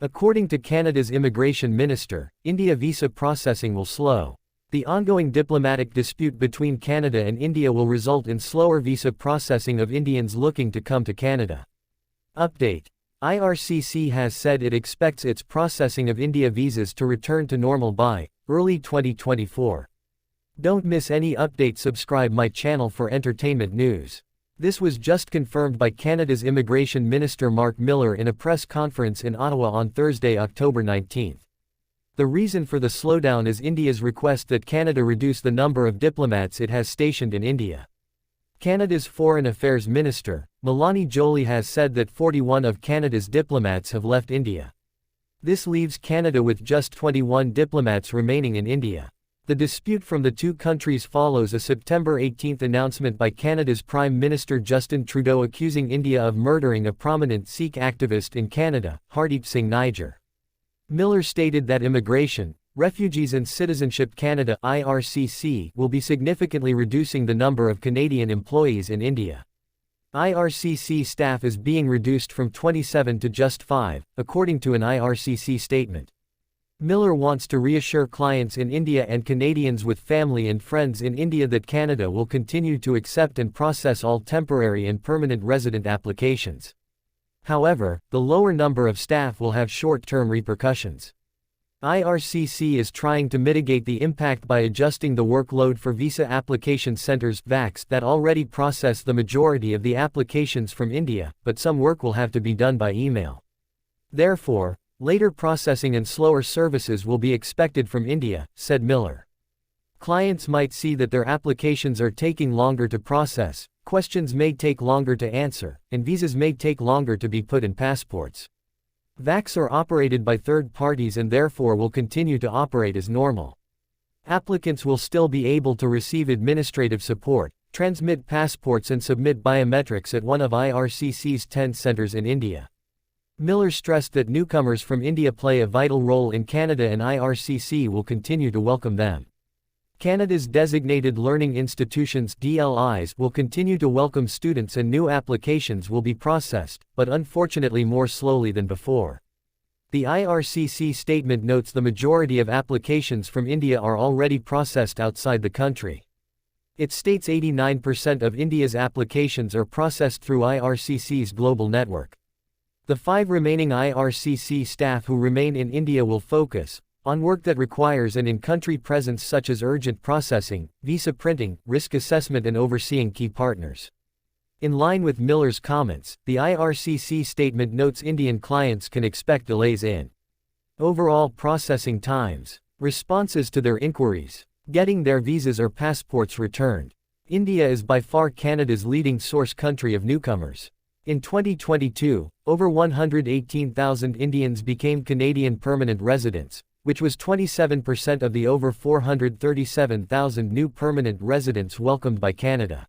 According to Canada's immigration minister, India visa processing will slow. The ongoing diplomatic dispute between Canada and India will result in slower visa processing of Indians looking to come to Canada. Update: IRCC has said it expects its processing of India visas to return to normal by early 2024. Don't miss any update. Subscribe my channel for entertainment news. This was just confirmed by Canada's Immigration Minister Mark Miller in a press conference in Ottawa on Thursday, October 19. The reason for the slowdown is India's request that Canada reduce the number of diplomats it has stationed in India. Canada's Foreign Affairs Minister, Mélanie Joly, has said that 41 of Canada's diplomats have left India. This leaves Canada with just 21 diplomats remaining in India. The dispute from the two countries follows a September 18 announcement by Canada's Prime Minister Justin Trudeau accusing India of murdering a prominent Sikh activist in Canada, Hardeep Singh Nijjar. Miller stated that Immigration, Refugees and Citizenship Canada (IRCC) will be significantly reducing the number of Canadian employees in India. IRCC staff is being reduced from 27 to just 5, according to an IRCC statement. Miller wants to reassure clients in India and Canadians with family and friends in India that Canada will continue to accept and process all temporary and permanent resident applications. However, the lower number of staff will have short-term repercussions. IRCC is trying to mitigate the impact by adjusting the workload for visa application centers (VACs) that already process the majority of the applications from India, but some work will have to be done by email. Therefore, later processing and slower services will be expected from India, said Miller. Clients might see that their applications are taking longer to process, questions may take longer to answer, and visas may take longer to be put in passports. VACs are operated by third parties and therefore will continue to operate as normal. Applicants will still be able to receive administrative support, transmit passports and submit biometrics at one of IRCC's 10 centers in India. Miller stressed that newcomers from India play a vital role in Canada and IRCC will continue to welcome them. Canada's designated learning institutions (DLIs) will continue to welcome students and new applications will be processed, but unfortunately more slowly than before. The IRCC statement notes the majority of applications from India are already processed outside the country. It states 89% of India's applications are processed through IRCC's global network. The 5 remaining IRCC staff who remain in India will focus on work that requires an in-country presence such as urgent processing, visa printing, risk assessment and overseeing key partners. In line with Miller's comments, the IRCC statement notes Indian clients can expect delays in overall processing times, responses to their inquiries, getting their visas or passports returned. India is by far Canada's leading source country of newcomers. In 2022, over 118,000 Indians became Canadian permanent residents, which was 27% of the over 437,000 new permanent residents welcomed by Canada.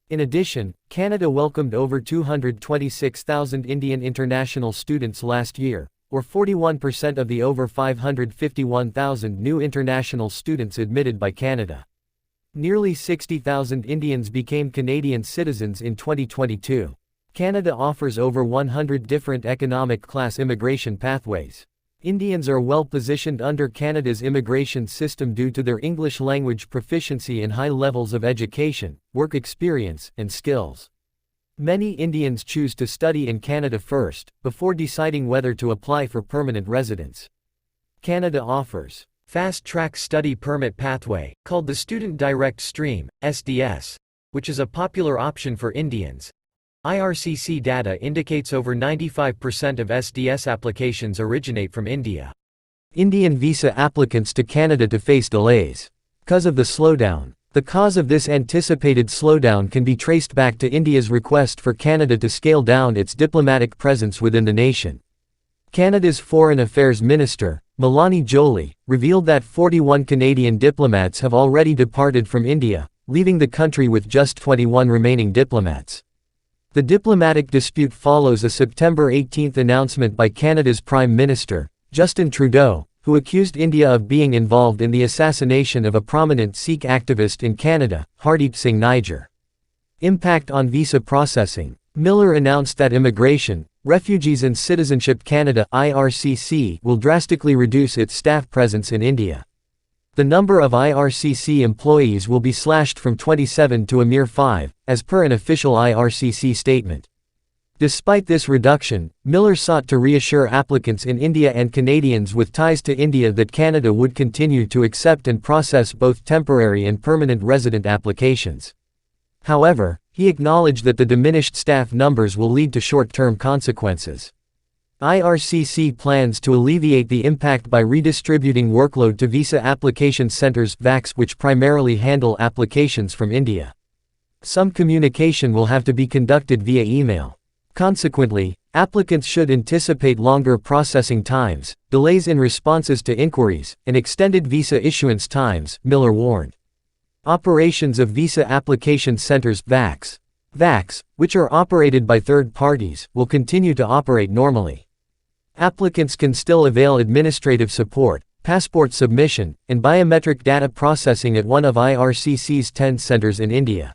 In addition, Canada welcomed over 226,000 Indian international students last year, or 41% of the over 551,000 new international students admitted by Canada. Nearly 60,000 Indians became Canadian citizens in 2022. Canada offers over 100 different economic class immigration pathways. Indians are well positioned under Canada's immigration system due to their English language proficiency and high levels of education, work experience, and skills. Many Indians choose to study in Canada first, before deciding whether to apply for permanent residence. Canada offers fast-track study permit pathway, called the Student Direct Stream, SDS, which is a popular option for Indians. IRCC data indicates over 95% of SDS applications originate from India. Indian visa applicants to Canada to face delays because of the slowdown. The cause of this anticipated slowdown can be traced back to India's request for Canada to scale down its diplomatic presence within the nation. Canada's Foreign Affairs Minister, Mélanie Joly, revealed that 41 Canadian diplomats have already departed from India, leaving the country with just 21 remaining diplomats. The diplomatic dispute follows a September 18 announcement by Canada's Prime Minister, Justin Trudeau, who accused India of being involved in the assassination of a prominent Sikh activist in Canada, Hardeep Singh Nijjar. Impact on visa processing. Miller announced that Immigration, Refugees and Citizenship Canada (IRCC) will drastically reduce its staff presence in India. The number of IRCC employees will be slashed from 27 to a mere 5, as per an official IRCC statement. Despite this reduction, Miller sought to reassure applicants in India and Canadians with ties to India that Canada would continue to accept and process both temporary and permanent resident applications. However, he acknowledged that the diminished staff numbers will lead to short-term consequences. IRCC plans to alleviate the impact by redistributing workload to visa application centers (VACs) which primarily handle applications from India. Some communication will have to be conducted via email. Consequently, applicants should anticipate longer processing times, delays in responses to inquiries, and extended visa issuance times, Miller warned. Operations of visa application centers (VACs), which are operated by third parties, will continue to operate normally. Applicants can still avail administrative support, passport submission, and biometric data processing at one of IRCC's 10 centers in India.